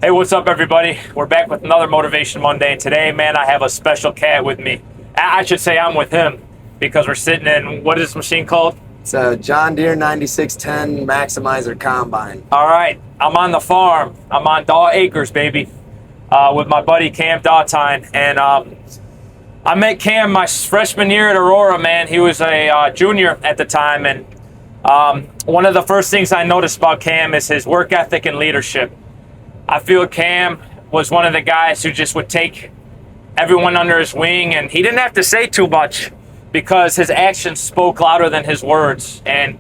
Hey, what's up, everybody? We're back with another Motivation Monday, and today, man, I have a special cat with me. I should say I'm with him because we're sitting in, what is this machine called? It's a John Deere 9610 Maximizer Combine. All right, I'm on the farm. I'm on Daw Acres, baby, with my buddy Cam Daughtine. And I met Cam my freshman year at Aurora, man. He was a junior at the time, and one of the first things I noticed about Cam is his work ethic and leadership. I feel Cam was one of the guys who just would take everyone under his wing, and he didn't have to say too much because his actions spoke louder than his words. And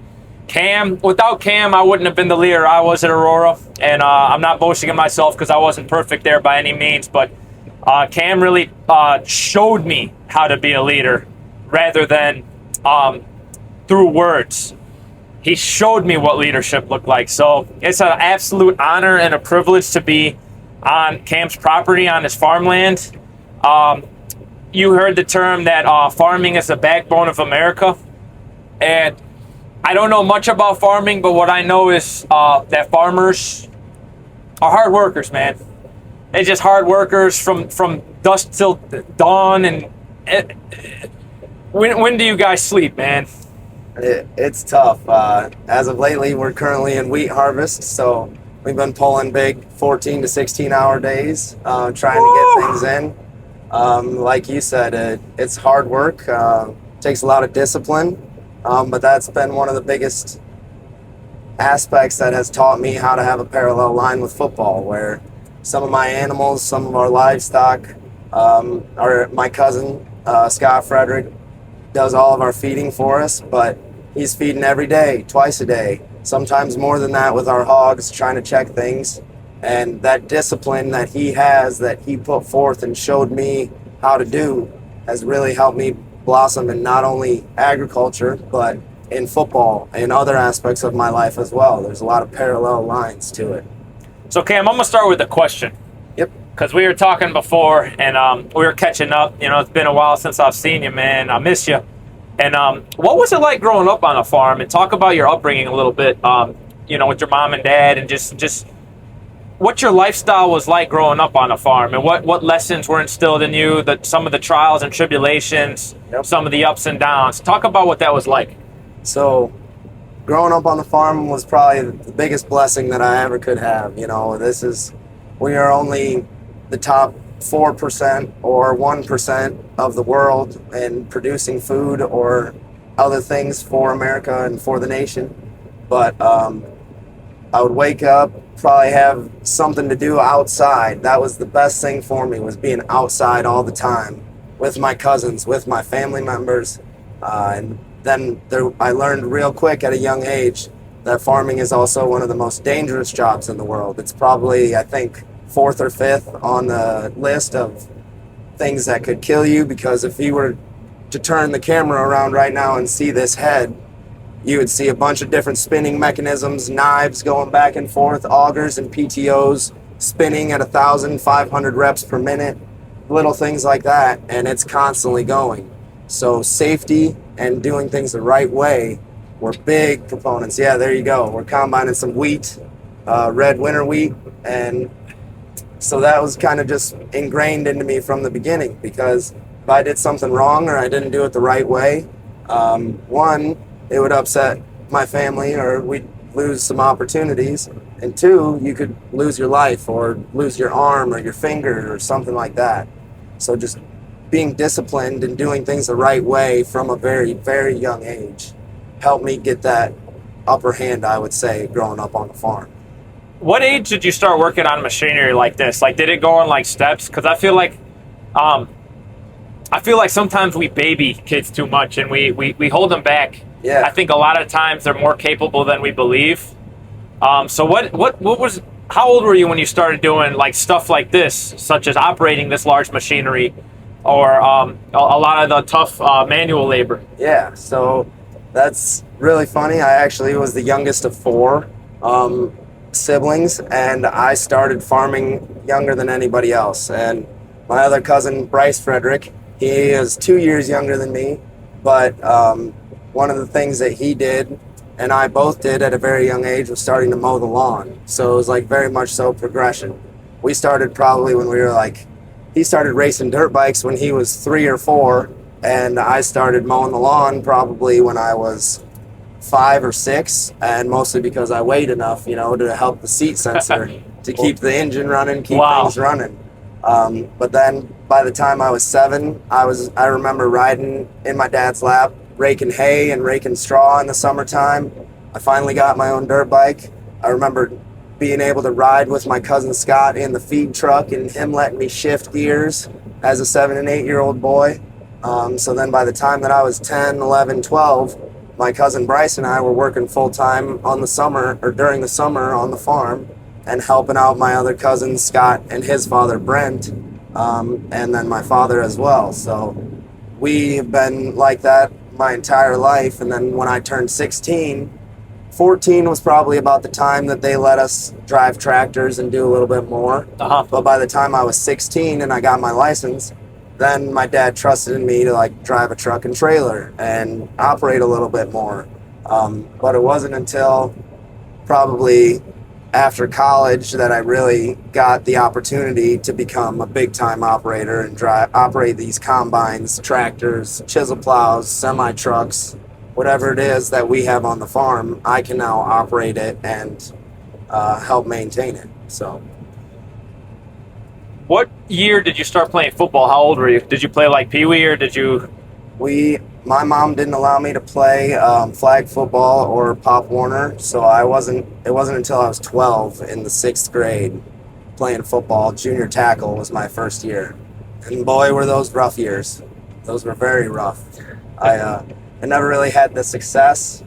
without Cam, I wouldn't have been the leader I was at Aurora. And I'm not boasting of myself because I wasn't perfect there by any means, but Cam really showed me how to be a leader rather than through words. He showed me what leadership looked like. So it's an absolute honor and a privilege to be on Cam's property, on his farmland. You heard the term that farming is the backbone of America. And I don't know much about farming, but what I know is that farmers are hard workers, man. They're just hard workers from dusk till dawn. And when do you guys sleep, man? It's tough. As of lately, we're currently in wheat harvest, so we've been pulling big 14 to 16-hour days, trying to get things in. Like you said, it's hard work. Takes a lot of discipline, but that's been one of the biggest aspects that has taught me how to have a parallel line with football, where some of my animals, some of our livestock, my cousin, Scott Frederick, does all of our feeding for us, but he's feeding every day, twice a day, sometimes more than that with our hogs, trying to check things. And that discipline that he has, that he put forth and showed me how to do, has really helped me blossom in not only agriculture, but in football and other aspects of my life as well. There's a lot of parallel lines to it. So Cam, I'm gonna start with a question. Yep. Because we were talking before, and we were catching up. You know, it's been a while since I've seen you, man. I miss you. And what was it like growing up on a farm? And talk about your upbringing a little bit, with your mom and dad, and just what your lifestyle was like growing up on a farm, and what lessons were instilled in you, some of the trials and tribulations, Yep. some of the ups and downs. Talk about what that was like. So growing up on the farm was probably the biggest blessing that I ever could have. We are only the top 4% or 1% of the world in producing food or other things for America and for the nation. But I would wake up, probably have something to do outside. That was the best thing for me, was being outside all the time with my cousins, with my family members. And then I learned real quick at a young age that farming is also one of the most dangerous jobs in the world. It's probably, I think, fourth or fifth on the list of things that could kill you, because if you were to turn the camera around right now and see this head, you would see a bunch of different spinning mechanisms, knives going back and forth, augers and PTOs spinning at 1,500 reps per minute, little things like that, and it's constantly going. So safety and doing things the right way, we're big proponents. Yeah, there you go. We're combining some wheat, red winter wheat, and so that was kind of just ingrained into me from the beginning, because if I did something wrong or I didn't do it the right way, one, it would upset my family or we'd lose some opportunities, and two, you could lose your life or lose your arm or your finger or something like that. So just being disciplined and doing things the right way from a very, very young age helped me get that upper hand, I would say, growing up on the farm. What age did you start working on machinery like this? Like, did it go in like steps? Because I feel like sometimes we baby kids too much and we hold them back. Yeah. I think a lot of times they're more capable than we believe. So how old were you when you started doing like stuff like this, such as operating this large machinery, or a lot of the tough manual labor? Yeah, so that's really funny. I actually was the youngest of four siblings, and I started farming younger than anybody else. And my other cousin, Bryce Frederick, he is 2 years younger than me, but one of the things that he did and I both did at a very young age was starting to mow the lawn. So it was like very much so progression. we started probably when we were like, he started racing dirt bikes when he was 3 or 4, and I started mowing the lawn probably when I was 5 or 6, and mostly because I weighed enough, to help the seat sensor to keep the engine running, keep things running. But then by the time I was 7, I remember riding in my dad's lap, raking hay and raking straw in the summertime. I finally got my own dirt bike. I remember being able to ride with my cousin Scott in the feed truck and him letting me shift gears as a 7 and 8-year-old boy. So then by the time that I was 10, 11, 12, my cousin Bryce and I were working full-time during the summer on the farm and helping out my other cousins, Scott and his father, Brent, and then my father as well. So we've been like that my entire life. And then when I turned 16, 14 was probably about the time that they let us drive tractors and do a little bit more. But by the time I was 16 and I got my license, then my dad trusted in me to drive a truck and trailer and operate a little bit more. But it wasn't until probably after college that I really got the opportunity to become a big time operator and operate these combines, tractors, chisel plows, semi trucks, whatever it is that we have on the farm. I can now operate it and help maintain it. So. What year did you start playing football? How old were you? Did you play like Pee Wee or did you? My mom didn't allow me to play flag football or Pop Warner, so it wasn't until I was 12 in the 6th grade playing football. Junior tackle was my first year. And boy, were those rough years. Those were very rough. I never really had the success.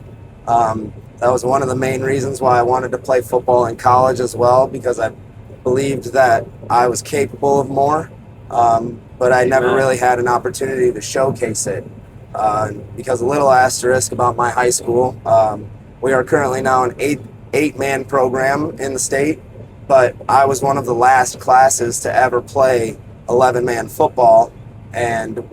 That was one of the main reasons why I wanted to play football in college as well, because I believed that I was capable of more, but I never really had an opportunity to showcase it. Because a little asterisk about my high school, we are currently now an eight-man program in the state, but I was one of the last classes to ever play 11-man football, and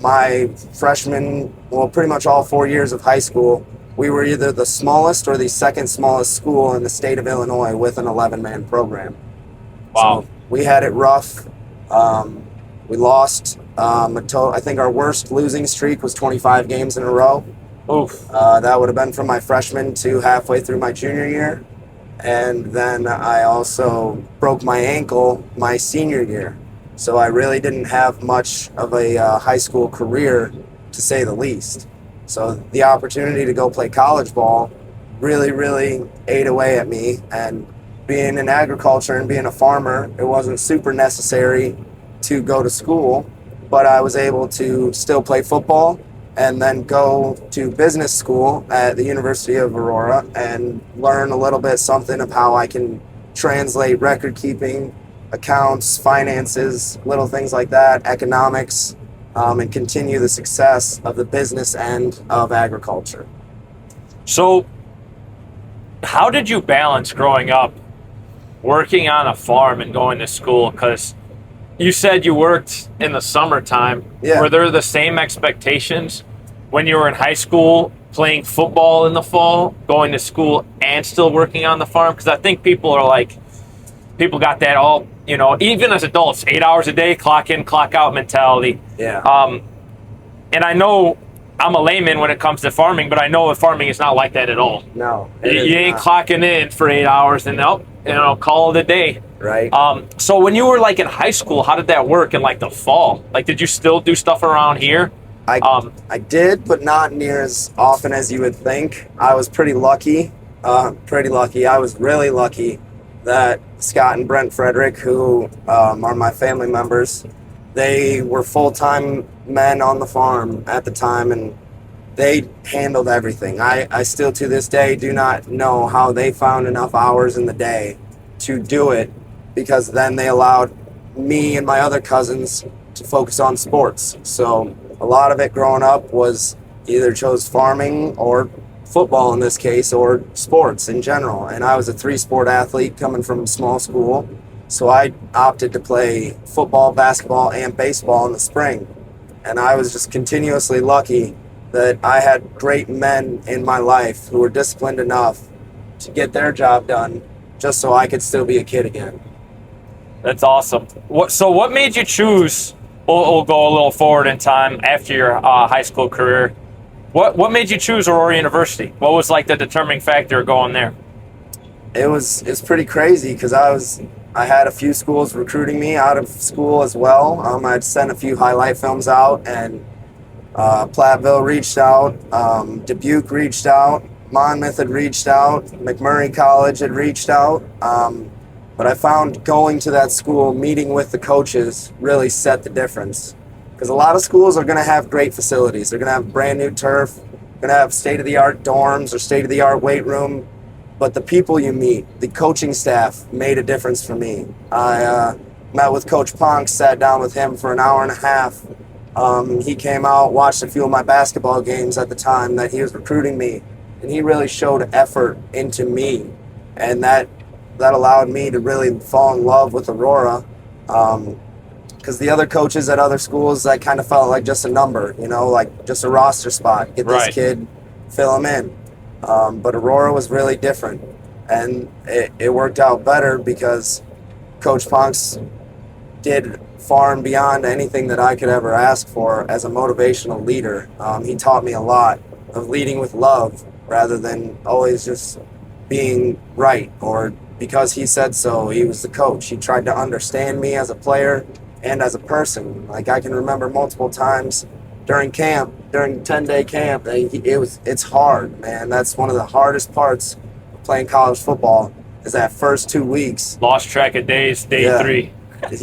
my freshman, pretty much all 4 years of high school, we were either the smallest or the second smallest school in the state of Illinois with an 11-man program. Wow. So we had it rough. We lost I think our worst losing streak was 25 games in a row. Oof. That would have been from my freshman to halfway through my junior year. And then I also broke my ankle my senior year. So I really didn't have much of a high school career, to say the least. So the opportunity to go play college ball really, really ate away at me. And being in agriculture and being a farmer, it wasn't super necessary to go to school, but I was able to still play football and then go to business school at the University of Aurora and learn a little bit something of how I can translate record keeping, accounts, finances, little things like that, economics, and continue the success of the business end of agriculture. So how did you balance growing up working on a farm and going to school? Because you said you worked in the summertime. Yeah. Were there the same expectations when you were in high school, playing football in the fall, going to school, and still working on the farm? Because I think people got that all, even as adults, 8 hours a day, clock in, clock out mentality. Yeah. And I know I'm a layman when it comes to farming, but I know that farming is not like that at all. No. You ain't clocking in for 8 hours and call it a day. Right. So when you were in high school, how did that work in the fall? Did you still do stuff around here? I did, but not near as often as you would think. I was pretty lucky. I was really lucky that Scott and Brent Frederick, who are my family members, they were full-time men on the farm at the time, and they handled everything. I still to this day do not know how they found enough hours in the day to do it, because then they allowed me and my other cousins to focus on sports. So a lot of it growing up was either chose farming or football in this case, or sports in general. And I was a 3-sport athlete coming from a small school, so I opted to play football, basketball, and baseball in the spring. And I was just continuously lucky that I had great men in my life who were disciplined enough to get their job done just so I could still be a kid again. That's awesome. What made you choose? We'll go a little forward in time after your high school career. What made you choose Aurora University? What was like the determining factor of going there? It's pretty crazy because I had a few schools recruiting me out of school as well. I'd sent a few highlight films out, and Platteville reached out, Dubuque reached out, Monmouth had reached out, McMurray College had reached out. But I found going to that school, meeting with the coaches, really set the difference. Because a lot of schools are going to have great facilities. They're going to have brand new turf, going to have state-of-the-art dorms or state-of-the-art weight room. But the people you meet, the coaching staff, made a difference for me. I met with Coach Ponk, sat down with him for an hour and a half. He came out, watched a few of my basketball games at the time that he was recruiting me, and he really showed effort into me. And that allowed me to really fall in love with Aurora, because the other coaches at other schools, I kind of felt like just a number, like just a roster spot. Get this kid, fill him in. But Aurora was really different, and it worked out better because Coach Ponks did far and beyond anything that I could ever ask for as a motivational leader. He taught me a lot of leading with love rather than always just being right or because he said so. He was the coach. He tried to understand me as a player and as a person. Like, I can remember multiple times during 10-day camp, it's hard, man. That's one of the hardest parts of playing college football is that first 2 weeks. Lost track of days, day 3.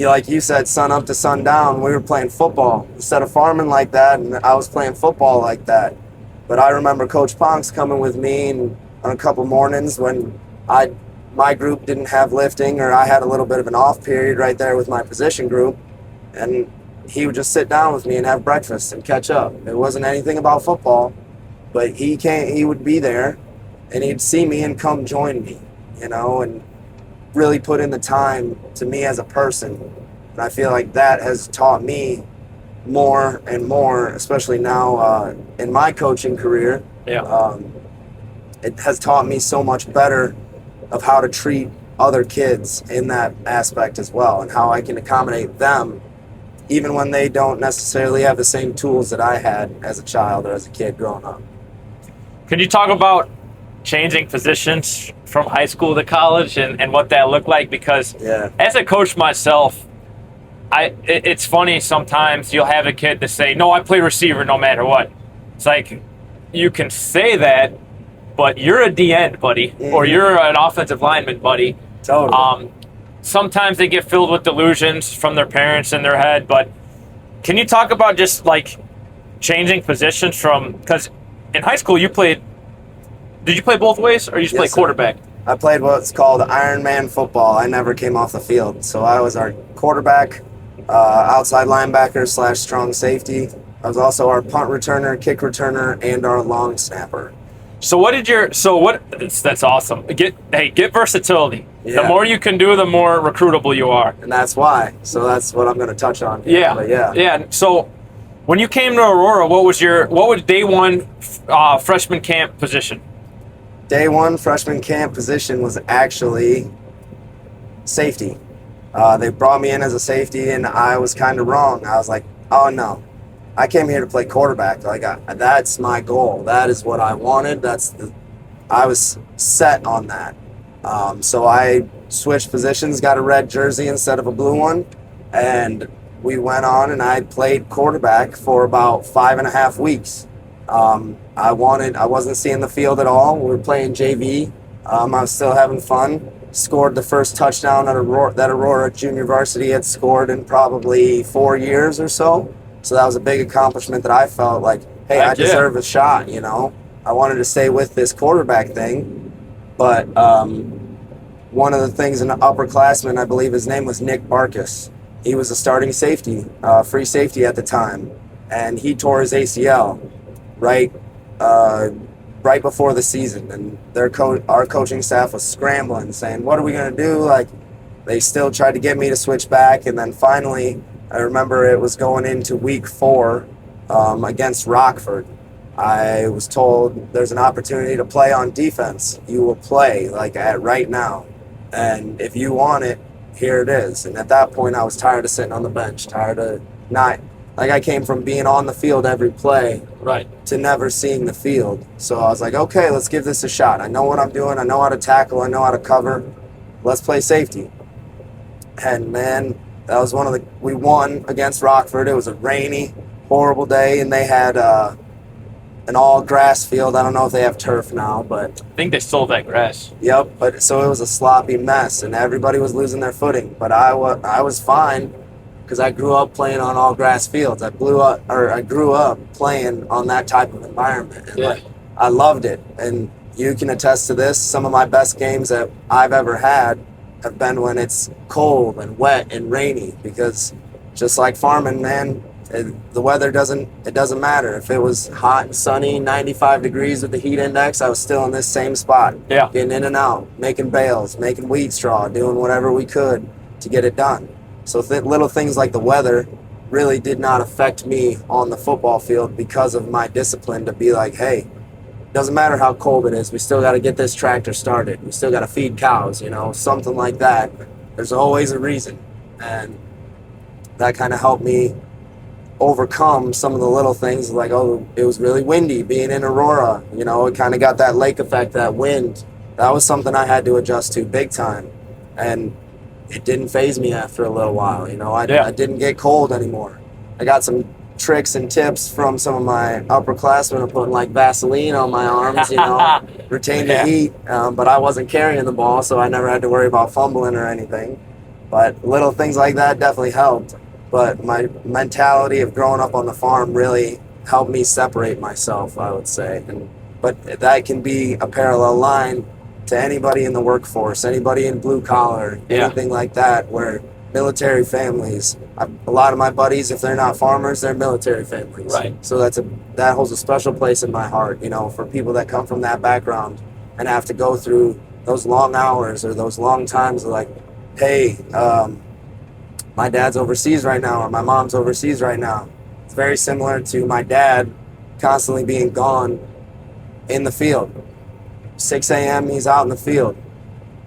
Like you said, sun up to sundown, we were playing football instead of farming like that, and I was playing football like that. But I remember Coach Ponks coming with me on a couple mornings when my group didn't have lifting, or I had a little bit of an off period right there with my position group, and he would just sit down with me and have breakfast and catch up. It wasn't anything about football, but he would be there, and he'd see me and come join me, and really put in the time to me as a person. And I feel like that has taught me more and more, especially now in my coaching career. It has taught me so much better of how to treat other kids in that aspect as well, and how I can accommodate them even when they don't necessarily have the same tools that I had as a child or as a kid growing up. Can you talk about changing positions from high school to college and what that looked like? Because as a coach myself, it's funny sometimes you'll have a kid to say, no, I play receiver no matter what. It's like, you can say that, but you're a D-end, buddy, or you're an offensive lineman, buddy. Totally. Sometimes they get filled with delusions from their parents in their head, but can you talk about just like changing positions because in high school did you play both ways or you just play quarterback? I played what's called Iron Man football. I never came off the field, so I was our quarterback, outside linebacker / strong safety. I was also our punt returner, kick returner, and our long snapper. That's awesome. Get versatility. The more you can do, the more recruitable you are. And that's why. So that's what I'm going to touch on. Yeah. So when you came to Aurora, what was day one freshman camp position? Day one freshman camp position was actually safety. They brought me in as a safety, and I was kind of wrong. I was like, oh no, I came here to play quarterback. Like, that's my goal. That is what I wanted. I was set on that. So I switched positions, got a red jersey instead of a blue one, and we went on, and I played quarterback for about 5.5 weeks. I wasn't seeing the field at all. We were playing JV. I was still having fun. Scored the first touchdown that Aurora Junior Varsity had scored in probably 4 years or so. So that was a big accomplishment that I felt like, hey, I deserve a shot, I wanted to stay with this quarterback thing. But one of the things in the upperclassmen, I believe his name was Nick Barkus. He was a starting safety, free safety at the time. And he tore his ACL right before the season, and our coaching staff was scrambling, saying, what are we going to do? Like, they still tried to get me to switch back, and then finally, I remember it was going into week 4 against Rockford. I was told there's an opportunity to play on defense. You will play right now, and if you want it, here it is. And at that point, I was tired of sitting on the bench, tired of not, like I came from being on the field every play Right. to never seeing the field. So I was like, okay, let's give this a shot. I know what I'm doing. I know how to tackle. I know how to cover. Let's play safety. And man, that was we won against Rockford. It was a rainy, horrible day, and they had an all grass field. I don't know if they have turf now, but I think they stole that grass. yep. But so it was a sloppy mess, and everybody was losing their footing. But I was fine because I grew up playing on all grass fields. I grew up playing on that type of environment, and Yeah. I loved it. And you can attest to this. Some of my best games that I've ever had have been when it's cold and wet and rainy, because just like farming, man, the weather doesn't matter. If it was hot and sunny, 95 degrees with the heat index, I was still in this same spot, Yeah. getting in and out, making bales, making wheat straw, doing whatever we could to get it done. So little things like the weather really did not affect me on the football field because of my discipline to be like, hey, doesn't matter how cold it is, we still got to get this tractor started. We still got to feed cows, something like that. There's always a reason. And that kind of helped me overcome some of the little things, like, oh, it was really windy being in Aurora. It kind of got that lake effect, that wind. That was something I had to adjust to big time. And it didn't faze me after a little while. I didn't get cold anymore. I got some tricks and tips from some of my upperclassmen of putting like Vaseline on my arms, retain the heat. But I wasn't carrying the ball, so I never had to worry about fumbling or anything. But little things like that definitely helped. But my mentality of growing up on the farm really helped me separate myself, I would say. But that can be a parallel line to anybody in the workforce, anybody in blue collar, anything like that, where military families. A lot of my buddies, if they're not farmers, they're military families. Right. So that holds a special place in my heart, for people that come from that background and have to go through those long hours or those long times of like, hey, my dad's overseas right now or my mom's overseas right now. It's very similar to my dad constantly being gone in the field. 6 a.m. he's out in the field.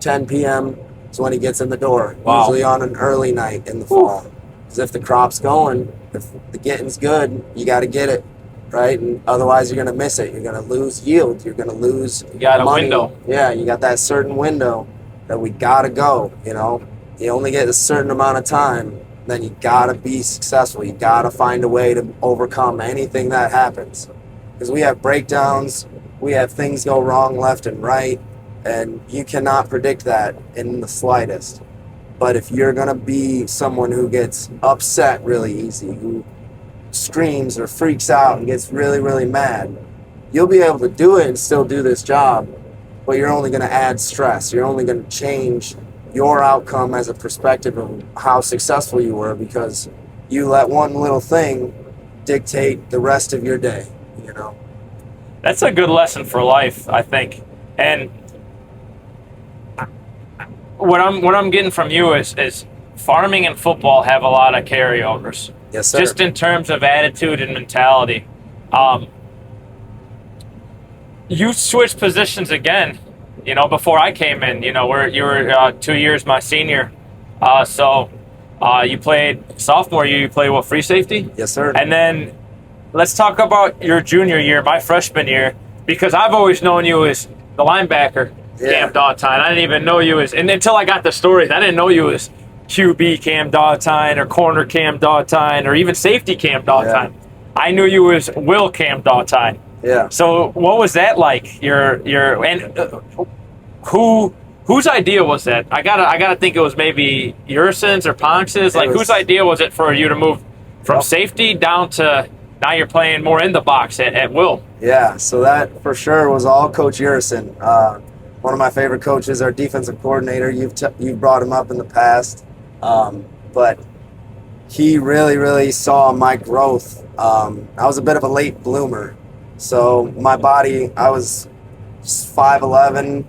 10 p.m. is when he gets in the door. Wow. Usually on an early night in the fall. Because if the crop's going, if the getting's good, you got to get it, right? And otherwise you're going to miss it. You're going to lose yield. You're going to lose You got money. a window. Yeah, you got that certain window that we got to go, You only get a certain amount of time, then you got to be successful. You got to find a way to overcome anything that happens. Because we have breakdowns, we have things go wrong left and right, and you cannot predict that in the slightest. But if you're going to be someone who gets upset really easy, who screams or freaks out and gets really, really mad, you'll be able to do it and still do this job, but you're only going to add stress. You're only going to change your outcome as a perspective of how successful you were because you let one little thing dictate the rest of your day, That's a good lesson for life, I think. And what I'm getting from you is farming and football have a lot of carryovers. Yes, sir. Just in terms of attitude and mentality. You switched positions again, before I came in. You were 2 years my senior. So you played sophomore year, you played free safety? Yes, sir. And then let's talk about your junior year, my freshman year, because I've always known you as the linebacker, Cam Daughtine. I didn't even know you as, and until I got the stories, I didn't know you as QB Cam Daughtine or corner Cam Daughtine or even safety Cam Daughtine. Yeah. I knew you as Will Cam Daughtine. Yeah. So what was that like? Whose idea was that? I gotta think it was maybe Urson's or Ponx's. Whose idea was it for you to move from safety down to now you're playing more in the box at Will? Yeah, so that for sure was all Coach Urson. One of my favorite coaches, our defensive coordinator. You've brought him up in the past, but he really, really saw my growth. I was a bit of a late bloomer, so my body, I was 5'11",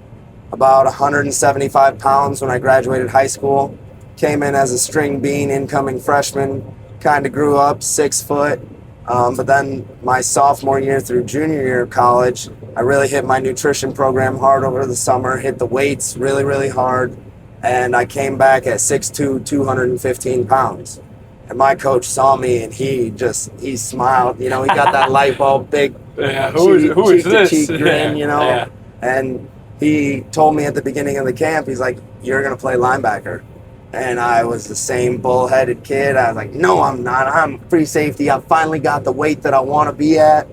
about 175 pounds when I graduated high school. Came in as a string bean, incoming freshman, kind of grew up 6 foot. But then my sophomore year through junior year of college, I really hit my nutrition program hard over the summer, hit the weights really, really hard, and I came back at 6'2", 215 pounds. And my coach saw me, and he smiled. You know, he got that light bulb, big Yeah, who is this? cheek grin, you know. Yeah. And he told me at the beginning of the camp, he's like, "You're gonna play linebacker." And I was the same bullheaded kid. I was like, "No, I'm not. I'm free safety. I finally got the weight that I want to be at."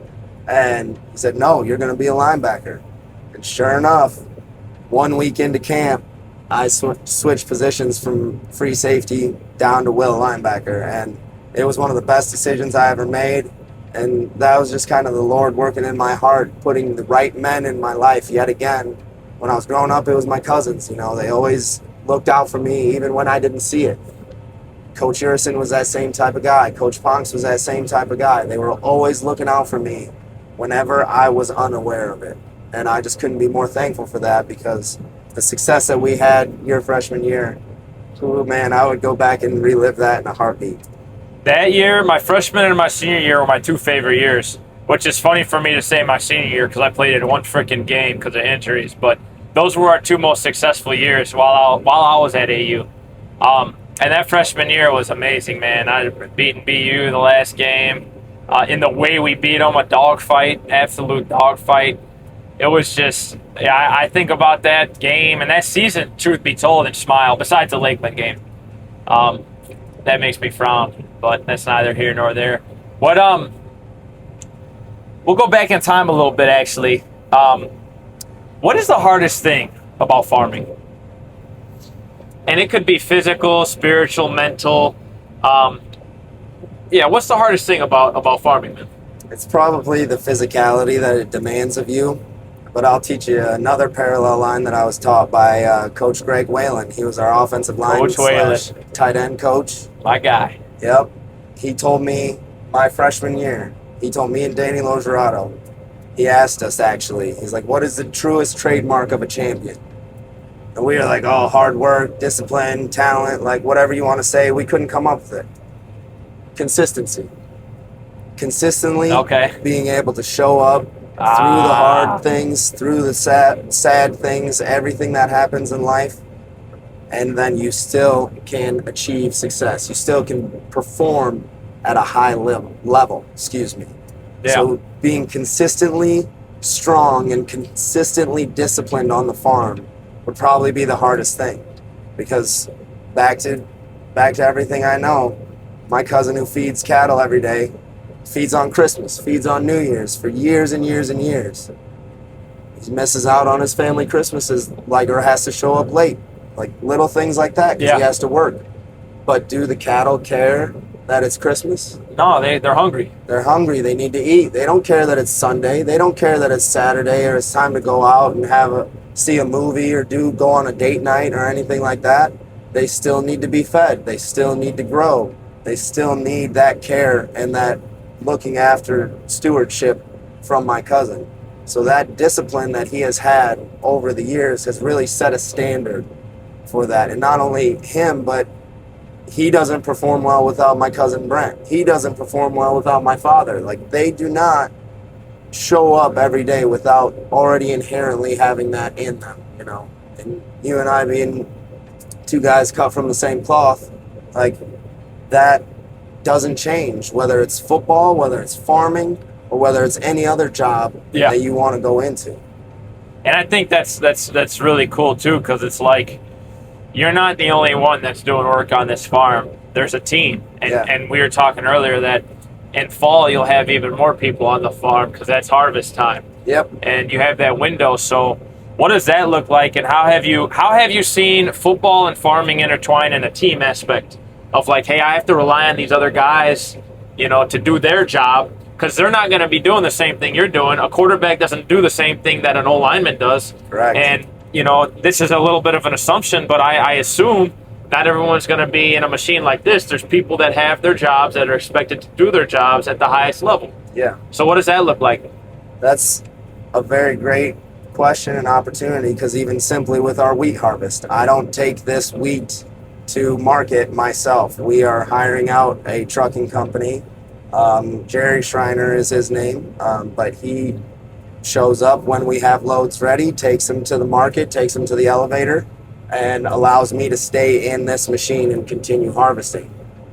And he said, "No, you're gonna be a linebacker." And sure enough, 1 week into camp, I switched positions from free safety down to will linebacker, and it was one of the best decisions I ever made. And that was just kind of the Lord working in my heart, putting the right men in my life yet again. When I was growing up, it was my cousins. You know, they always looked out for me even when I didn't see it. Coach Urison was that same type of guy. Coach Ponks was that same type of guy. They were always looking out for me whenever I was unaware of it. And I just couldn't be more thankful for that, because the success that we had your freshman year, oh man, I would go back and relive that in a heartbeat. That year, my freshman and my senior year were my two favorite years, which is funny for me to say my senior year because I played in one freaking game because of injuries. But those were our two most successful years while I was at AU. And that freshman year was amazing, man. I beaten BU the last game. In the way we beat them, a dogfight, absolute dogfight. It was just, yeah, I think about that game and that season, truth be told, and smile, besides the Lakeland game. That makes me frown, but that's neither here nor there. What, we'll go back in time a little bit, actually. What is the hardest thing about farming? And it could be physical, spiritual, mental. Yeah, what's the hardest thing about farming, man? It's probably the physicality that it demands of you. But I'll teach you another parallel line that I was taught by Coach Greg Whalen. He was our offensive line / tight end coach. My guy. Yep. He told me my freshman year, he told me and Danny Logerato, he asked us actually, he's like, "What is the truest trademark of a champion?" And we were like, "Oh, hard work, discipline, talent, like whatever you want to say." We couldn't come up with it. Consistency. Consistently being able to show up through the hard things, through the sad things, everything that happens in life, and then you still can achieve success. You still can perform at a high level. Excuse me. Yeah. So being consistently strong and consistently disciplined on the farm would probably be the hardest thing, because back to everything I know, my cousin who feeds cattle every day feeds on Christmas, feeds on New Year's for years and years and years. He misses out on his family Christmases, or has to show up late, like little things like that, because he has to work. But do the cattle care that it's Christmas? No, they're hungry. They're hungry. They need to eat. They don't care that it's Sunday. They don't care that it's Saturday or it's time to go out and see a movie or go on a date night or anything like that. They still need to be fed. They still need to grow. They still need that care and that looking after stewardship from my cousin. So that discipline that he has had over the years has really set a standard for that. And not only him, but he doesn't perform well without my cousin Brent. He doesn't perform well without my father. Like, they do not show up every day without already inherently having that in them, you know. And you and I being two guys cut from the same cloth, like, that doesn't change, whether it's football, whether it's farming, or whether it's any other job that you want to go into. And I think that's really cool too, because it's like, you're not the only one that's doing work on this farm. There's a team, and we were talking earlier that in fall you'll have even more people on the farm because that's harvest time. Yep. And you have that window. So what does that look like, and how have you seen football and farming intertwine in a team aspect? Of like, hey, I have to rely on these other guys, you know, to do their job, because they're not going to be doing the same thing you're doing. A quarterback doesn't do the same thing that an O-lineman does. Correct. And, you know, this is a little bit of an assumption, but I assume not everyone's going to be in a machine like this. There's people that have their jobs that are expected to do their jobs at the highest level. Yeah. So what does that look like? That's a very great question and opportunity, because even simply with our wheat harvest, I don't take this wheat to market myself. We are hiring out a trucking company. Jerry Schreiner is his name, but he shows up when we have loads ready, takes them to the market, takes them to the elevator, and allows me to stay in this machine and continue harvesting.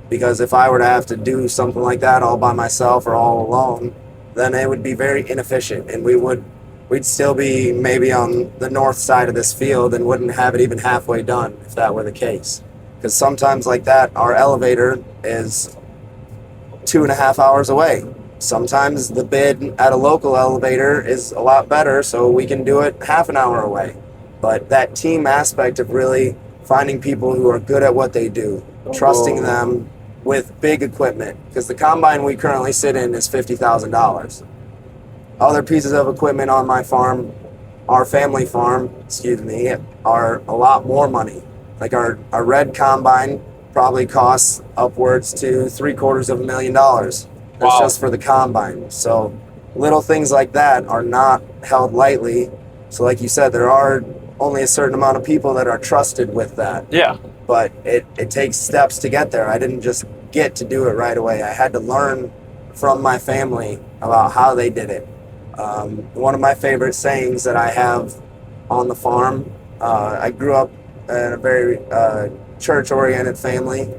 Because if I were to have to do something like that all by myself or all alone, then it would be very inefficient, and we'd still be maybe on the north side of this field and wouldn't have it even halfway done if that were the case. Because sometimes like that, our elevator is 2.5 hours away. Sometimes the bid at a local elevator is a lot better, so we can do it half an hour away. But that team aspect of really finding people who are good at what they do, trusting them with big equipment, because the combine we currently sit in is $50,000. Other pieces of equipment on my farm, our family farm, are a lot more money. Like our red combine probably costs upwards to $750,000. That's just for the combine. So little things like that are not held lightly. So like you said, there are only a certain amount of people that are trusted with that. Yeah. But it takes steps to get there. I didn't just get to do it right away. I had to learn from my family about how they did it. One of my favorite sayings that I have on the farm, I grew up in a very church-oriented family.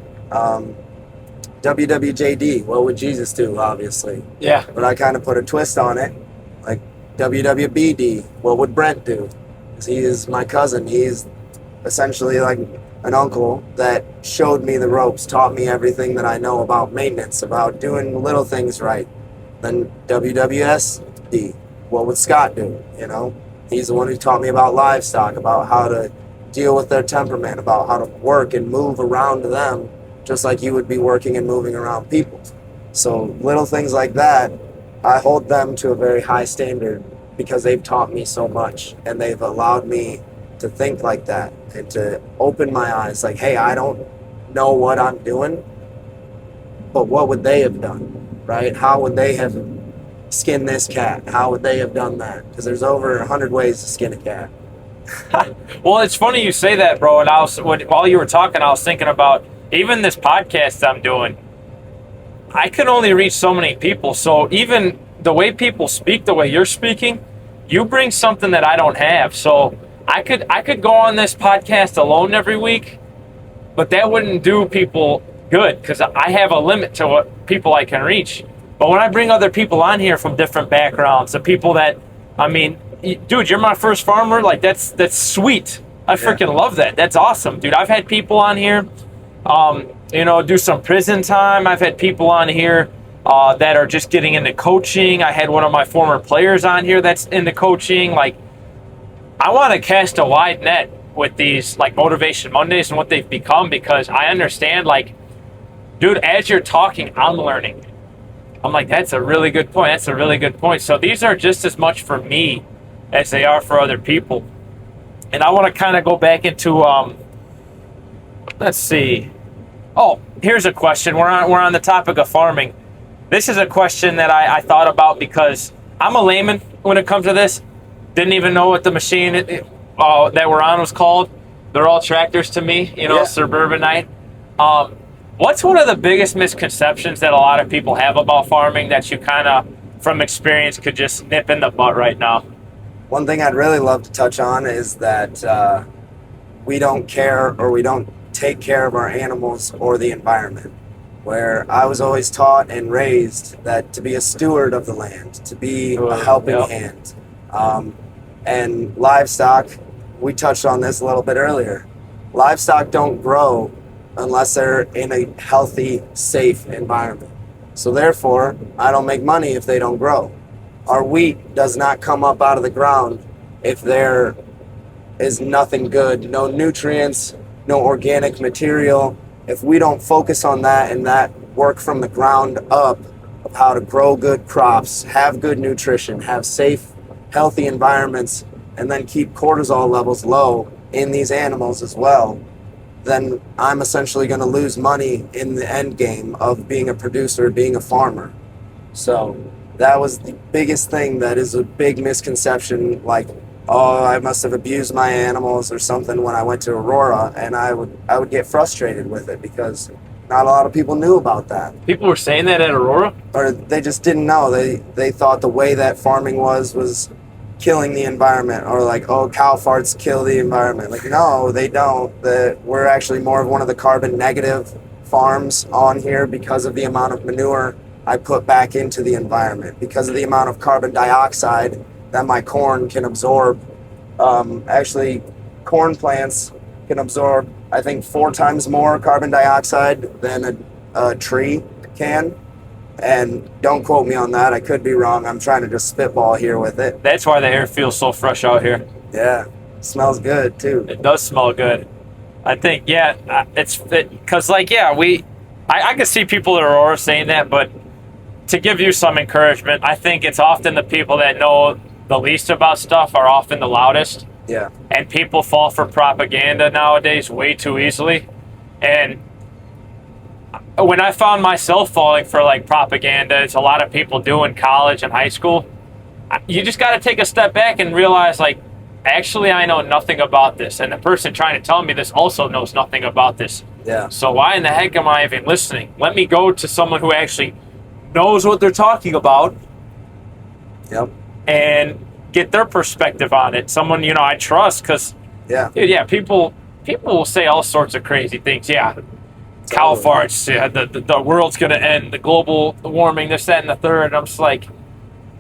WWJD, what would Jesus do, obviously. Yeah. But I kind of put a twist on it, like WWBD, what would Brent do? Because he is my cousin. He's essentially like an uncle that showed me the ropes, taught me everything that I know about maintenance, about doing little things right. Then WWSD, what would Scott do? You know, he's the one who taught me about livestock, about how to deal with their temperament, about how to work and move around them, just like you would be working and moving around people. So little things like that, I hold them to a very high standard because they've taught me so much, and they've allowed me to think like that and to open my eyes. Like, hey, I don't know what I'm doing, but what would they have done, right? How would they have skinned this cat? How would they have done that? Because there's over 100 ways to skin a cat. Well, it's funny you say that, bro. And while you were talking, I was thinking about even this podcast I'm doing. I can only reach so many people. So even the way people speak, the way you're speaking, you bring something that I don't have. So I could go on this podcast alone every week, but that wouldn't do people good because I have a limit to what people I can reach. But when I bring other people on here from different backgrounds, the people that, I mean, dude, you're my first farmer. Like that's sweet. I freaking love that. That's awesome, dude. I've had people on here, do some prison time. I've had people on here that are just getting into coaching. I had one of my former players on here that's into coaching. Like, I want to cast a wide net with these like Motivation Mondays and what they've become, because I understand, like, dude, as you're talking, I'm learning. I'm like, that's a really good point. That's a really good point. So these are just as much for me as they are for other people. And I want to kind of go back into, let's see. Oh, here's a question. We're on the topic of farming. This is a question that I thought about because I'm a layman when it comes to this. Didn't even know what the machine that we're on was called. They're all tractors to me, Suburbanite. What's one of the biggest misconceptions that a lot of people have about farming that you kind of, from experience, could just nip in the butt right now? One thing I'd really love to touch on is that we don't care, or we don't take care of our animals or the environment. Where I was always taught and raised that to be a steward of the land, to be a helping hand. And livestock, we touched on this a little bit earlier. Livestock don't grow unless they're in a healthy, safe environment. So therefore, I don't make money if they don't grow. Our wheat does not come up out of the ground if there is nothing good, no nutrients, no organic material. If we don't focus on that and that work from the ground up of how to grow good crops, have good nutrition, have safe, healthy environments, and then keep cortisol levels low in these animals as well, then I'm essentially going to lose money in the end game of being a producer, being a farmer. So that was the biggest thing that is a big misconception, like, oh, I must have abused my animals or something when I went to Aurora, and I would get frustrated with it because not a lot of people knew about that. People were saying that at Aurora? Or they just didn't know. They thought the way that farming was killing the environment, or like, oh, cow farts kill the environment. Like, no, they don't. We're actually more of one of the carbon negative farms on here because of the amount of manure I put back into the environment, because of the amount of carbon dioxide that my corn can absorb. Actually, corn plants can absorb, I think, 4 times more carbon dioxide than a tree can. And don't quote me on that. I could be wrong. I'm trying to just spitball here with it. That's why the air feels so fresh out here. Yeah, smells good too. It does smell good. I think, yeah, because I can see people at Aurora saying that, but to give you some encouragement, I think it's often the people that know the least about stuff are often the loudest. Yeah. And people fall for propaganda nowadays way too easily. And when I found myself falling for like propaganda, it's a lot of people do in college and high school. You just got to take a step back and realize, like, actually, I know nothing about this, and the person trying to tell me this also knows nothing about this. Yeah. So why in the heck am I even listening? Let me go to someone who actually knows what they're talking about. Yep. And get their perspective on it. Someone, I trust, because, yeah, dude, yeah, people will say all sorts of crazy things. Yeah, cow farts, yeah, the world's going to end, the global warming, this, that, and the third. And I'm just like,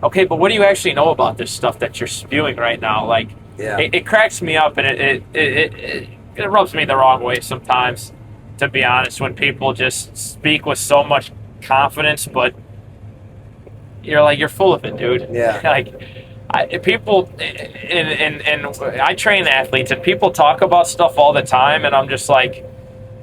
okay, but what do you actually know about this stuff that you're spewing right now? Like, yeah, it cracks me up, and it rubs me the wrong way sometimes, to be honest, when people just speak with so much confidence, but you're full of it, dude. Yeah. People, and I train athletes, and people talk about stuff all the time, and I'm just like,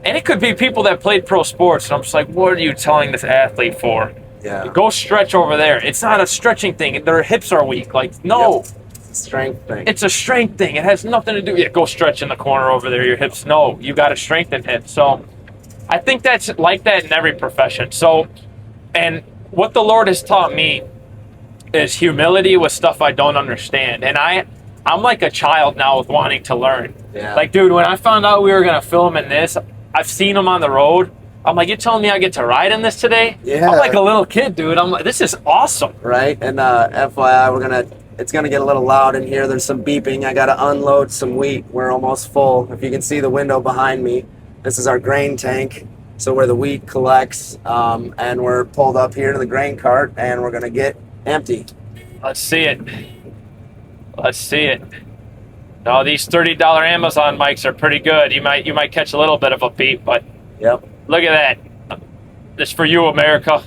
and it could be people that played pro sports, and I'm just like, what are you telling this athlete for? Yeah. Go stretch over there. It's not a stretching thing. Their hips are weak. Like, no. Yep. It's a strength thing. It's a strength thing. It has nothing to do. Yeah, go stretch in the corner over there. Your hips. No, you got to strengthen hips. So I think that's like that in every profession. So, and what the Lord has taught me is humility with stuff I don't understand. And I'm like a child now with wanting to learn. Yeah. Like, dude, when I found out we were going to film in this, I've seen them on the road. I'm like, you're telling me I get to ride in this today? Yeah. I'm like a little kid, dude. I'm like, this is awesome. Right. And FYI, it's gonna get a little loud in here. There's some beeping. I gotta unload some wheat. We're almost full. If you can see the window behind me, this is our grain tank. So where the wheat collects, and we're pulled up here to the grain cart, and we're gonna get empty. Let's see it. Let's see it. No, these $30 Amazon mics are pretty good. You might catch a little bit of a beep, but yep. Look at that. This for you, America.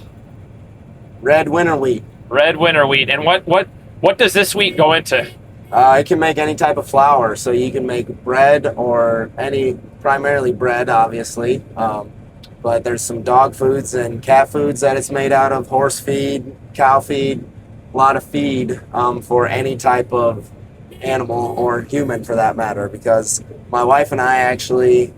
Red winter wheat. Red winter wheat. And what does this wheat go into? It can make any type of flour. So you can make bread, or primarily bread, obviously. But there's some dog foods and cat foods that it's made out of, horse feed, cow feed, a lot of feed for any type of animal or human for that matter, because my wife and I actually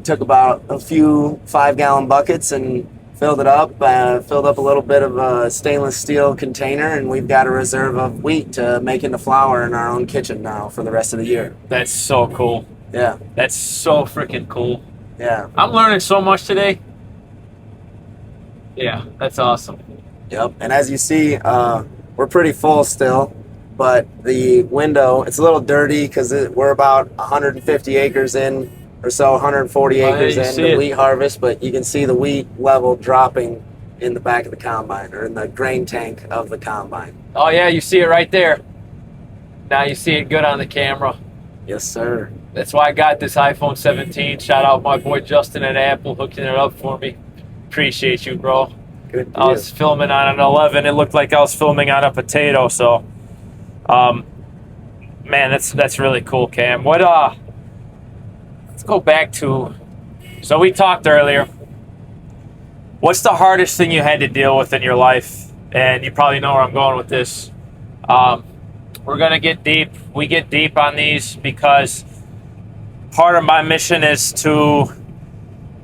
took about a few 5-gallon buckets and filled up a little bit of a stainless steel container, and we've got a reserve of wheat to make into flour in our own kitchen now for the rest of the year. That's so cool. Yeah. That's so freaking cool. Yeah. I'm learning so much today. Yeah, that's awesome. Yep. And as you see, we're pretty full still, but the window, it's a little dirty because we're about 150 acres in, or so, 140 acres in the wheat harvest, but you can see the wheat level dropping in the back of the combine, or in the grain tank of the combine. Oh yeah, you see it right there. Now you see it good on the camera. Yes, sir. That's why I got this iPhone 17. Shout out my boy Justin at Apple hooking it up for me. Appreciate you, bro. Good. I was filming on an 11. It looked like I was filming on a potato. So, man, that's really cool, Cam. Let's go back to. So we talked earlier. What's the hardest thing you had to deal with in your life? And you probably know where I'm going with this. We're gonna get deep. We get deep on these because part of my mission is to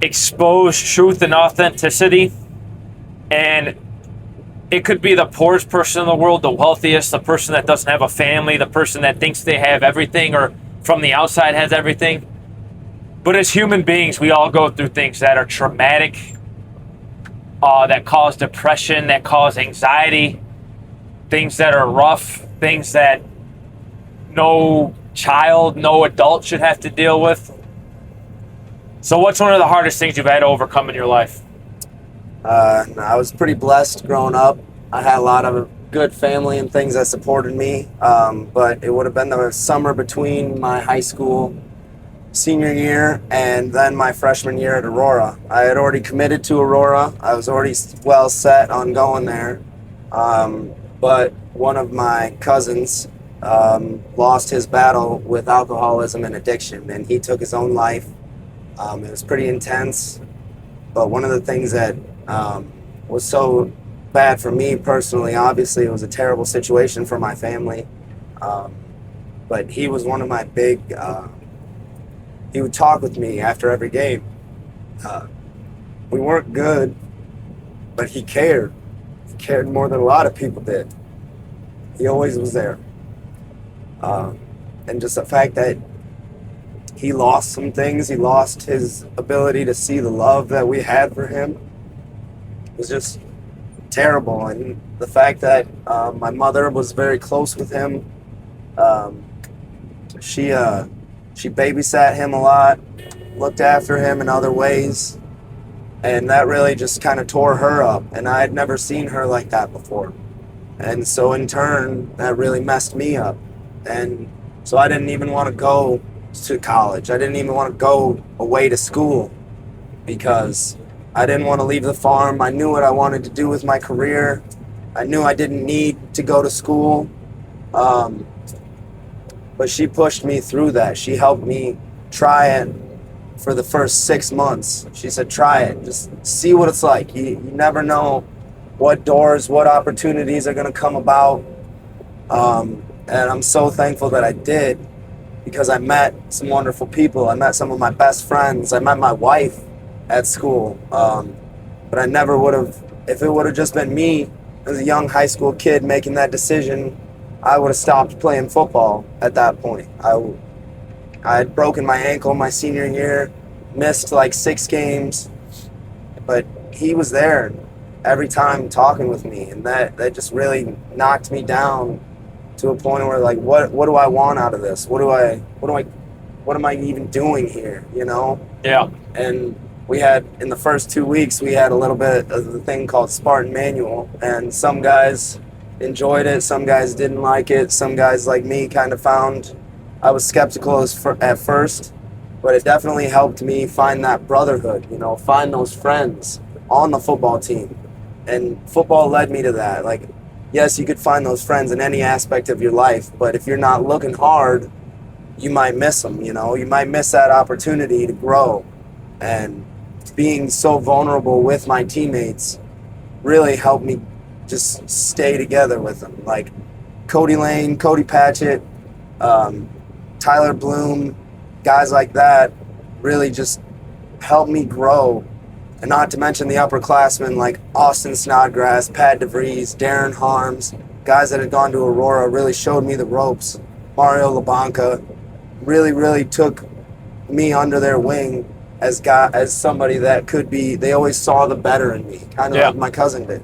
expose truth and authenticity. And it could be the poorest person in the world, the wealthiest, the person that doesn't have a family, the person that thinks they have everything or from the outside has everything. But as human beings, we all go through things that are traumatic, that cause depression, that cause anxiety, things that are rough, things that no child, no adult should have to deal with. So what's one of the hardest things you've had to overcome in your life? I was pretty blessed growing up. I had a lot of good family and things that supported me, but it would have been the summer between my high school senior year and then my freshman year at Aurora. I had already committed to Aurora. I was already well set on going there, but one of my cousins lost his battle with alcoholism and addiction, and he took his own life. It was pretty intense, but one of the things that was so bad for me personally, obviously it was a terrible situation for my family, but he was one of my big, he would talk with me after every game. We weren't good, but he cared. He cared more than a lot of people did. He always was there. And just the fact that he lost some things, he lost his ability to see the love that we had for him, was just terrible. And the fact that my mother was very close with him, she babysat him a lot, looked after him in other ways, and that really just kind of tore her up. And I had never seen her like that before. And so in turn, that really messed me up. And so I didn't even want to go to college. I didn't even want to go away to school because I didn't want to leave the farm. I knew what I wanted to do with my career. I knew I didn't need to go to school. But she pushed me through that. She helped me try it for the first 6 months. She said, try it. Just see what it's like. You never know what doors, what opportunities are going to come about. And I'm so thankful that I did, because I met some wonderful people. I met some of my best friends. I met my wife at school. But I never would have, if it would have just been me as a young high school kid making that decision, I would have stopped playing football at that point. I had broken my ankle my senior year, missed like 6 games, but he was there every time talking with me, and that just really knocked me down to a point where, like, what do I want out of this? What am I even doing here, you know? Yeah. And we had, in the first 2 weeks, we had a little bit of the thing called Spartan Manual, and some guys enjoyed it, some guys didn't like it, some guys like me kind of found, I was skeptical at first, but it definitely helped me find that brotherhood, you know, find those friends on the football team. And football led me to that. Like, yes, you could find those friends in any aspect of your life, but if you're not looking hard, you might miss them, you know? You might miss that opportunity to grow. And being so vulnerable with my teammates really helped me just stay together with them. Like Cody Lane, Cody Patchett, Tyler Bloom, guys like that really just helped me grow. And not to mention the upperclassmen like Austin Snodgrass, Pat DeVries, Darren Harms, guys that had gone to Aurora really showed me the ropes. Mario LaBanca really took me under their wing as somebody that could be, they always saw the better in me, kind of like my cousin did.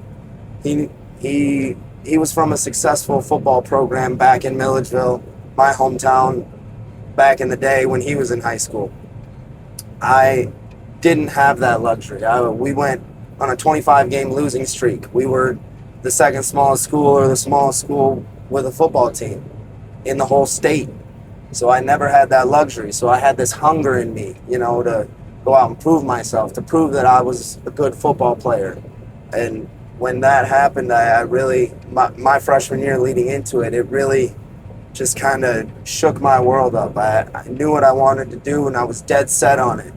He was from a successful football program back in Milledgeville, my hometown, back in the day when he was in high school. I didn't have that luxury. We went on a 25-game losing streak. We were the second smallest school, or the smallest school with a football team in the whole state. So I never had that luxury. So I had this hunger in me, you know, to go out and prove myself, to prove that I was a good football player. And when that happened, I really, my freshman year leading into it, it really just kind of shook my world up. I knew what I wanted to do, and I was dead set on it.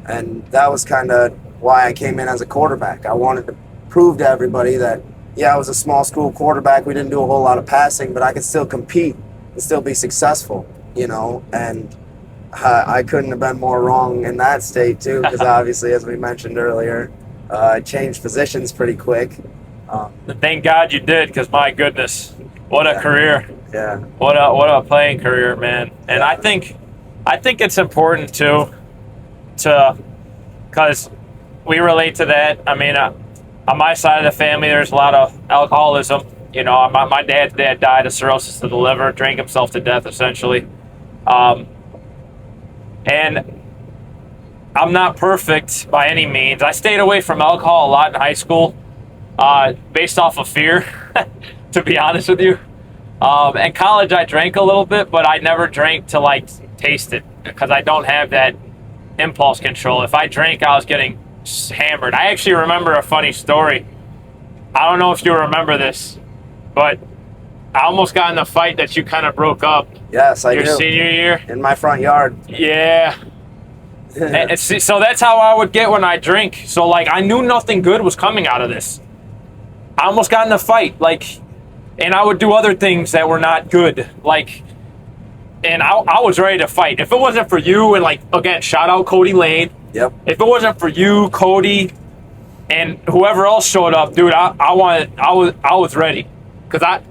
And that was kind of why I came in as a quarterback. I wanted to prove to everybody that, yeah, I was a small school quarterback. We didn't do a whole lot of passing, but I could still compete and still be successful, you know. And I couldn't have been more wrong in that state, too, because obviously, as we mentioned earlier, I changed positions pretty quick. Thank God you did, because my goodness, what a career. Yeah. What a playing career, man. And I think it's important, too, because we relate to that. I mean, on my side of the family, there's a lot of alcoholism, My dad's dad died of cirrhosis of the liver, drank himself to death essentially. And I'm not perfect by any means. I stayed away from alcohol a lot in high school, based off of fear, to be honest with you. In college, I drank a little bit, but I never drank to like taste it because I don't have that impulse control. If I drank, I was getting hammered. I actually remember a funny story. I don't know if you remember this, but I almost got in a fight that you kind of broke up. Yes, I do. Your senior year? In my front yard. Yeah. And so that's how I would get when I drink. So, like, I knew nothing good was coming out of this. I almost got in a fight, and I would do other things that were not good. And I was ready to fight. If it wasn't for you, and, again, shout out Cody Lane. Yep. If it wasn't for you, Cody, and whoever else showed up, dude, I was ready. Because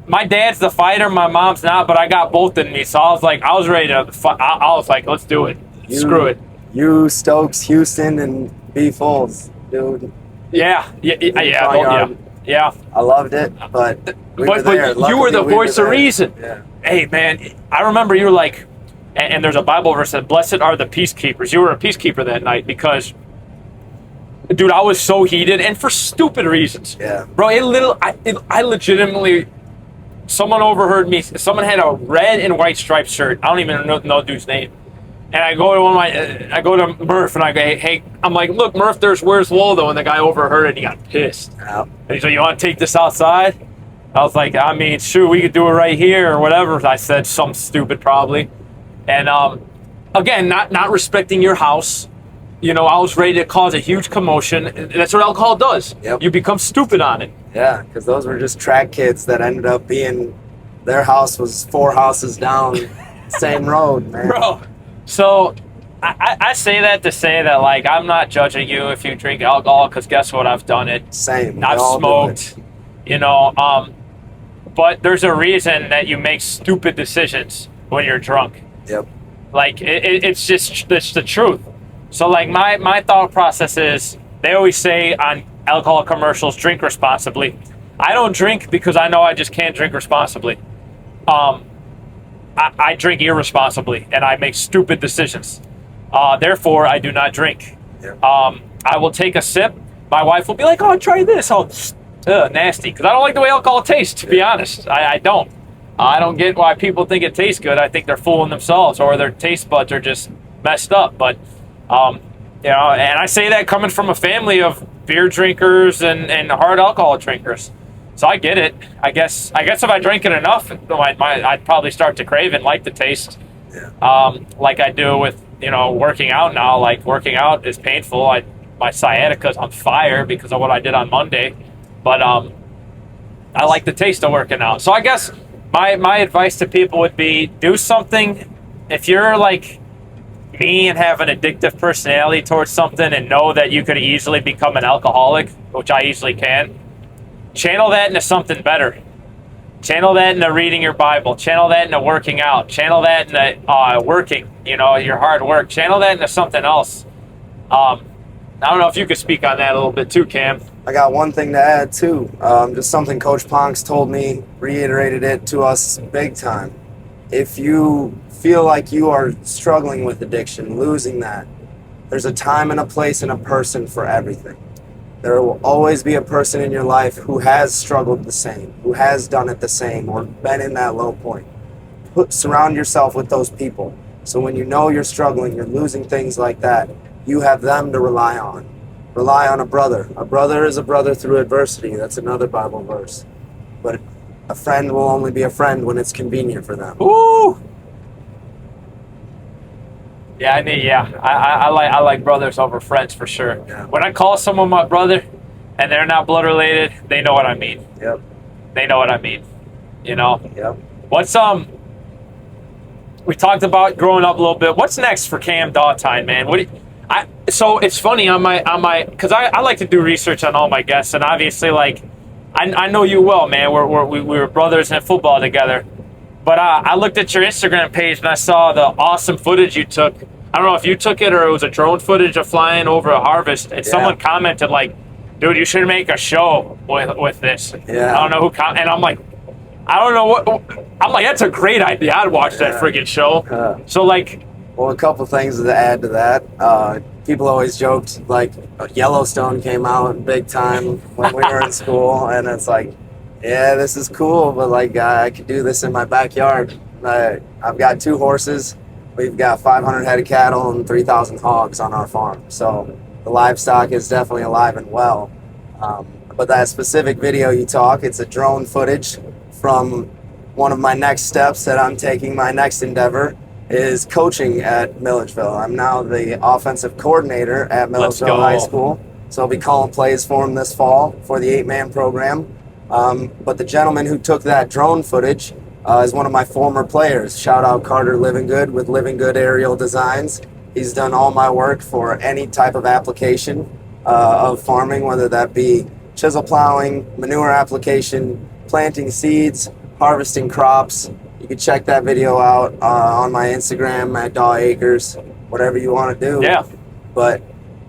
my dad's the fighter, my mom's not, but I got both in me. So I was ready to fight. I was like, let's do it. Screw it. You, Stokes, Houston, and B. Foles, dude. Yeah. I loved it, but you were the voice of reason. Yeah. Hey, man, I remember you were like, and there's a Bible verse that blessed are the peacekeepers. You were a peacekeeper that night because, dude, I was so heated and for stupid reasons. Yeah. Bro, I legitimately, someone overheard me. Someone had a red and white striped shirt. I don't even know dude's name. And I go to Murph and I go, hey, I'm like, look, Murph, where's Waldo? And the guy overheard it and he got pissed. Yeah. And he's like, you want to take this outside? I was like, I mean, sure, we could do it right here or whatever. I said something stupid probably. And again, not respecting your house. I was ready to cause a huge commotion. That's what alcohol does. Yep. You become stupid on it. Yeah, because those were just track kids that ended up being, their house was 4 houses down, same road, man. Bro. So, I say that to say that, I'm not judging you if you drink alcohol, because guess what? I've done it. Same. I've smoked, but there's a reason that you make stupid decisions when you're drunk. Yep. It's the truth. So, my thought process is, they always say on alcohol commercials, drink responsibly. I don't drink because I know I just can't drink responsibly. I drink irresponsibly, and I make stupid decisions. Therefore, I do not drink. Yeah. I will take a sip. My wife will be like, oh, try this. Oh, nasty. Because I don't like the way alcohol tastes, to be honest. I don't. I don't get why people think it tastes good. I think they're fooling themselves, or their taste buds are just messed up. But, and I say that coming from a family of beer drinkers and hard alcohol drinkers. So I get it. I guess if I drank it enough, I'd probably start to crave and like the taste. Yeah. Like I do with working out now. Like, working out is painful. My sciatica's on fire because of what I did on Monday. But I like the taste of working out. So I guess my advice to people would be, do something. If you're like me and have an addictive personality towards something and know that you could easily become an alcoholic, which I easily can, channel that into something better. Channel that into reading your Bible. Channel that into working out. Channel that into working, your hard work. Channel that into something else. I don't know if you could speak on that a little bit too, Cam. I got one thing to add too. Just something Coach Ponks told me, reiterated it to us big time. If you feel like you are struggling with addiction, losing that, there's a time and a place and a person for everything. There will always be a person in your life who has struggled the same, who has done it the same, or been in that low point. Surround yourself with those people. So when you know you're struggling, you're losing things like that, you have them to rely on. Rely on a brother. A brother is a brother through adversity. That's another Bible verse. But a friend will only be a friend when it's convenient for them. Ooh! Yeah, I like brothers over friends for sure. Yeah. When I call someone my brother and they're not blood related, they know what I mean. Yep. They know what I mean. Yep. What's we talked about growing up a little bit. What's next for Cam Daughtine, man? So it's funny on my because I like to do research on all my guests, and obviously I know you well, man. We were brothers in football together. But I looked at your Instagram page and I saw the awesome footage you took. I don't know if you took it or it was a drone footage of flying over a harvest. And someone commented dude, you should make a show with this. Yeah. I don't know who, and I'm like, I don't know what, I'm like, that's a great idea. I'd watch that friggin' show. So like, well, a couple things to add to that. People always joked like Yellowstone came out big time when we were in school, and it's like, yeah, this is cool, but like I could do this in my backyard. I've got 2 horses. We've got 500 head of cattle and 3,000 hogs on our farm. So the livestock is definitely alive and well. But that specific video you talk, it's a drone footage from one of my next steps that I'm taking. My next endeavor is coaching at Milledgeville. I'm now the offensive coordinator at Milledgeville High School. So I'll be calling plays for him this fall for the 8-man program. But the gentleman who took that drone footage is one of my former players. Shout out Carter Livingood with Livingood Aerial Designs. He's done all my work for any type of application of farming, whether that be chisel plowing, manure application, planting seeds, harvesting crops. You can check that video out on my Instagram at Daw Acres, whatever you want to do. yeah, But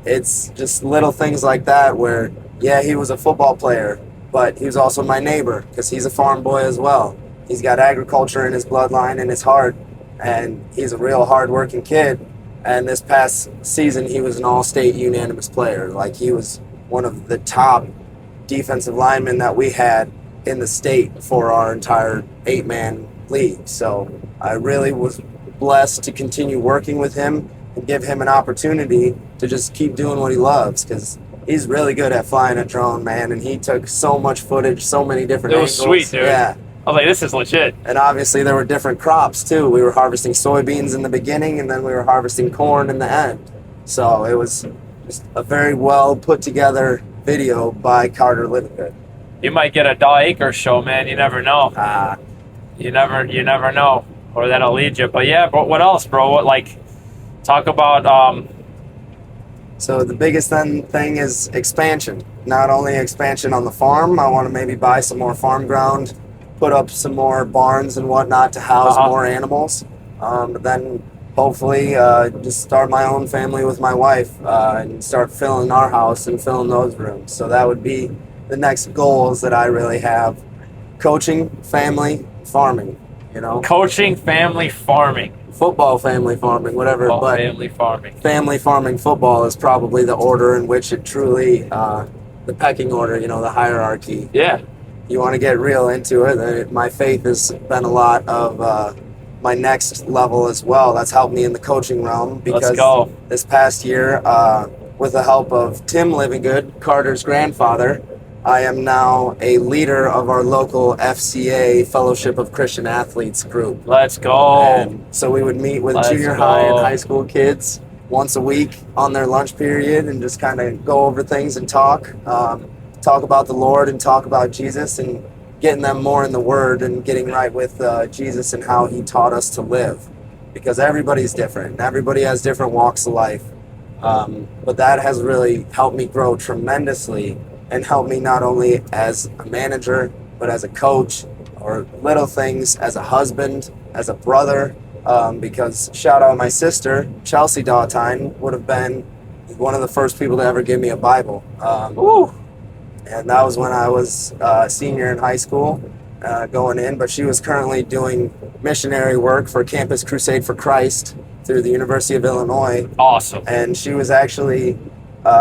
it's just little things like that where, yeah, he was a football player, but he was also my neighbor because he's a farm boy as well. He's got agriculture in his bloodline and his heart, and he's a real hard-working kid. And this past season, he was an all-state unanimous player. Like, he was one of the top defensive linemen that we had in the state for our entire 8-man league. So I really was blessed to continue working with him and give him an opportunity to just keep doing what he loves, because he's really good at flying a drone, man, and he took so much footage, so many different angles. it was sweet, dude. Yeah. I was like, this is legit. And obviously there were different crops too. We were harvesting soybeans in the beginning, and then we were harvesting corn in the end. So it was just a very well put together video by Carter Livingood. You might get a Daw Acres show, man. You never know. You never know where that'll lead you. But yeah, but what else, bro? What, like, talk about So the biggest thing is expansion. Not only expansion on the farm, I want to maybe buy some more farm ground, put up some more barns and whatnot to house more animals. But then hopefully just start my own family with my wife and start filling our house and filling those rooms. So that would be the next goals that I really have. Coaching, family, farming, you know. coaching, family, farming. Football, family, farming, whatever. Football, but family, farming. family, farming, football is probably the order in which it truly, the pecking order, you know, the hierarchy. Yeah. You want to get real into it. My faith has been a lot of my next level as well. That's helped me in the coaching realm because Let's go. this past year, with the help of Tim Livingood, Carter's grandfather, I am now a leader of our local FCA, Fellowship of Christian Athletes group. Let's go. And so we would meet with Let's junior high and go. high school kids once a week on their lunch period and just kind of go over things and talk about the Lord and talk about Jesus and getting them more in the Word and getting right with Jesus and how He taught us to live. Because everybody's different. Everybody has different walks of life. But that has really helped me grow tremendously and helped me not only as a manager, but as a coach, or little things as a husband, as a brother. Because shout out my sister, Chelsea Daughtine, would have been one of the first people to ever give me a Bible. Woo. And that was when I was a senior in high school going in, but she was currently doing missionary work for Campus Crusade for Christ through the University of Illinois. Awesome. And she was actually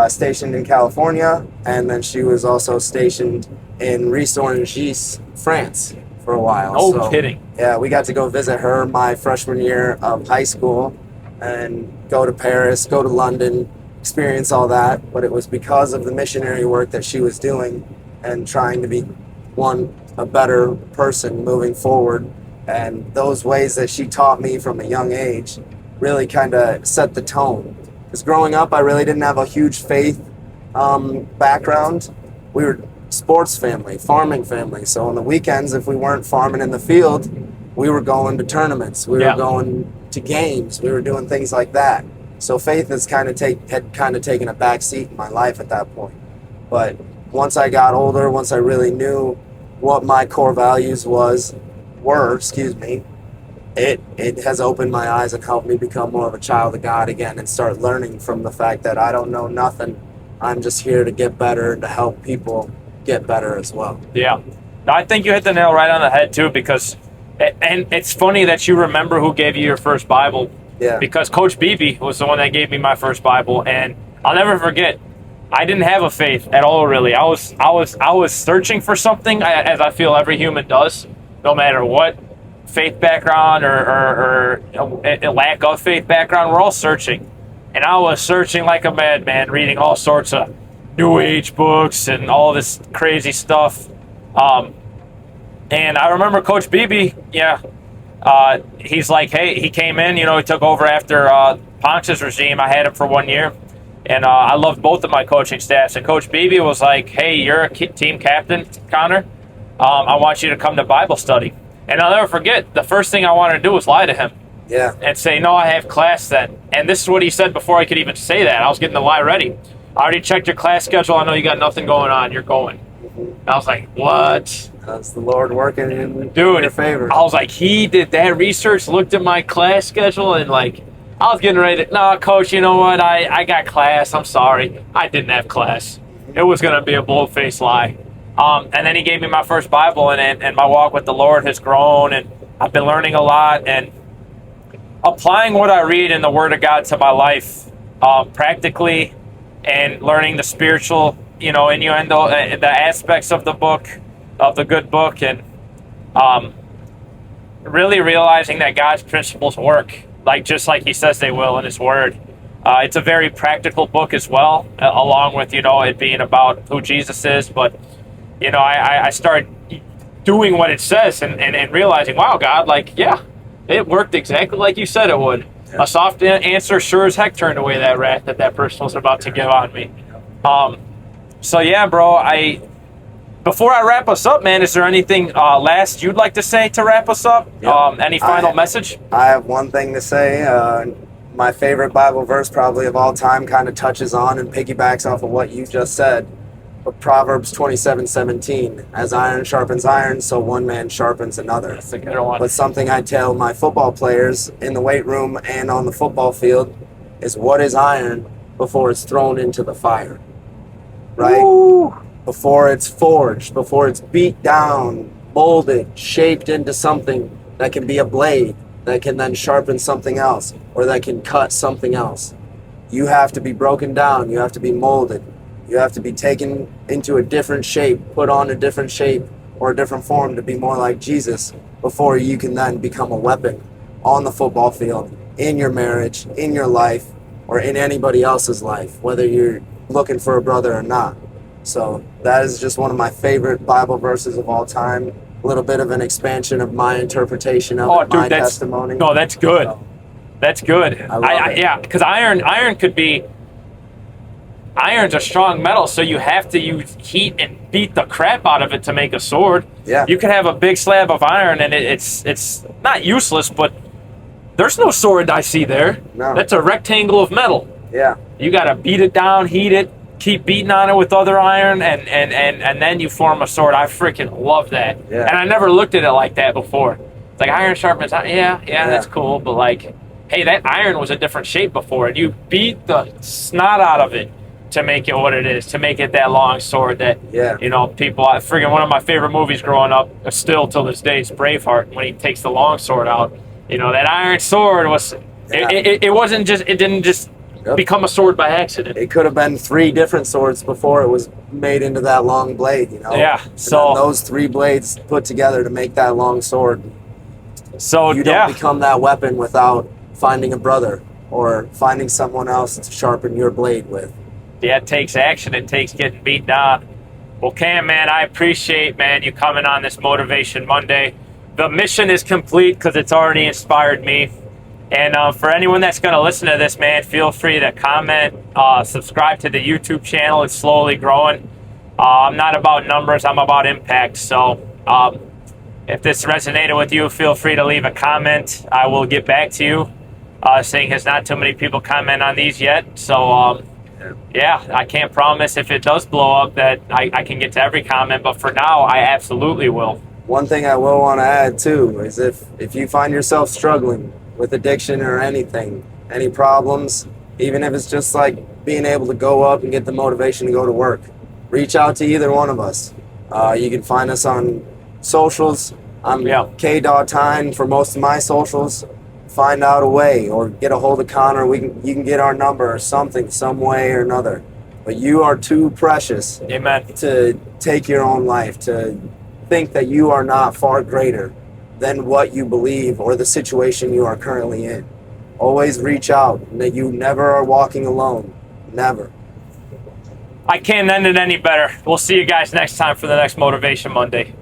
stationed in California, and then she was also stationed in Ris-Orangis, France for a while. No kidding. Yeah, we got to go visit her my freshman year of high school and go to Paris, go to London, experience all that, but it was because of the missionary work that she was doing and trying to be a better person moving forward. And those ways that she taught me from a young age really kind of set the tone. Because growing up, I really didn't have a huge faith background. We were sports family, farming family. So on the weekends, if we weren't farming in the field, we were going to tournaments. We were going to games. We were doing things like that. So faith had kind of taken a back seat in my life at that point. But once I got older, once I really knew what my core values were, it has opened my eyes and helped me become more of a child of God again and start learning from the fact that I don't know nothing I'm just here to get better and to help people get better as well. Yeah. No, I think you hit the nail right on the head, too, because, and it's funny that you remember who gave you your first Bible. Yeah. Because Coach Beebe was the one that gave me my first Bible, and I'll never forget. I didn't have a faith at all, really. I was searching for something, as I feel every human does, no matter what faith background or a lack of faith background. We're all searching, and I was searching like a madman, reading all sorts of New Age books and all this crazy stuff. And I remember Coach Beebe, he's like, hey, he came in, he took over after Ponch's regime. I had him for 1 year, and I loved both of my coaching staffs. And Coach Beebe was like, hey, you're a team captain, Connor. I want you to come to Bible study. And I'll never forget, the first thing I wanted to do was lie to him. Yeah. And say, no, I have class then. And this is what he said before I could even say that. I was getting the lie ready. I already checked your class schedule. I know you got nothing going on. You're going. And I was like, what? That's the Lord working in your favor. I was like, he did that research, looked at my class schedule, and like, I was getting ready to, no, Coach, you know what? I got class. I'm sorry. I didn't have class. It was going to be a bold-faced lie. And then he gave me my first Bible, and my walk with the Lord has grown, and I've been learning a lot, and applying what I read in the Word of God to my life practically, and learning the spiritual, innuendo, the aspects of the book, of the good book, and really realizing that God's principles work, just like he says they will in his Word. It's a very practical book as well, along with, it being about who Jesus is, but I started doing what it says and realizing, wow, God, it worked exactly like you said it would. Yeah. A soft answer sure as heck turned away that wrath that person was about to give on me. So yeah, bro, before I wrap us up, man, is there anything last you'd like to say to wrap us up? Yep. Any final message? I have one thing to say. My favorite Bible verse probably of all time kind of touches on and piggybacks off of what you just said. But Proverbs 27:17, as iron sharpens iron, so one man sharpens another. That's a good one. But something I tell my football players in the weight room and on the football field is, what is iron before it's thrown into the fire? Right? Ooh. Before it's forged, before it's beat down, molded, shaped into something that can be a blade, that can then sharpen something else, or that can cut something else. You have to be broken down. You have to be molded. You have to be taken into a different shape, put on a different shape or a different form to be more like Jesus before you can then become a weapon on the football field, in your marriage, in your life, or in anybody else's life, whether you're looking for a brother or not. So that is just one of my favorite Bible verses of all time. A little bit of an expansion of my interpretation of it, my testimony. No, that's good. So, that's good. Yeah, because iron could be... Iron's a strong metal, so you have to use heat and beat the crap out of it to make a sword. Yeah. You can have a big slab of iron, and it's not useless, but there's no sword I see there. No. That's a rectangle of metal. Yeah. You got to beat it down, heat it, keep beating on it with other iron, and then you form a sword. I freaking love that. Yeah. And I never looked at it like that before. It's like iron sharpens iron. Yeah, that's cool, but hey, that iron was a different shape before, and you beat the snot out of it to make it what it is, to make it that long sword that, people, one of my favorite movies growing up, still till this day, is Braveheart, when he takes the long sword out. That iron sword was, it didn't just become a sword by accident. It could have been 3 different swords before it was made into that long blade, Yeah, so those 3 blades put together to make that long sword. So you don't become that weapon without finding a brother or finding someone else to sharpen your blade with. Yeah, it takes action. It takes getting beat down. Well, Cam, man, I appreciate, you coming on this Motivation Monday. The mission is complete because it's already inspired me. And for anyone that's going to listen to this, man, feel free to comment, subscribe to the YouTube channel. It's slowly growing. I'm not about numbers. I'm about impact. So if this resonated with you, feel free to leave a comment. I will get back to you, seeing as not too many people comment on these yet. So, I can't promise if it does blow up that I can get to every comment, but for now, I absolutely will. One thing I will want to add, too, is if you find yourself struggling with addiction or anything, any problems, even if it's just like being able to go up and get the motivation to go to work. Reach out to either one of us. You can find us on socials. I'm K.Tine for most of my socials. Find out a way, or get a hold of Connor. You can get our number or something, some way or another. But you are too precious, Amen, to take your own life, to think that you are not far greater than what you believe or the situation you are currently in. Always reach out, and that you never are walking alone. Never. I can't end it any better. We'll see you guys next time for the next Motivation Monday.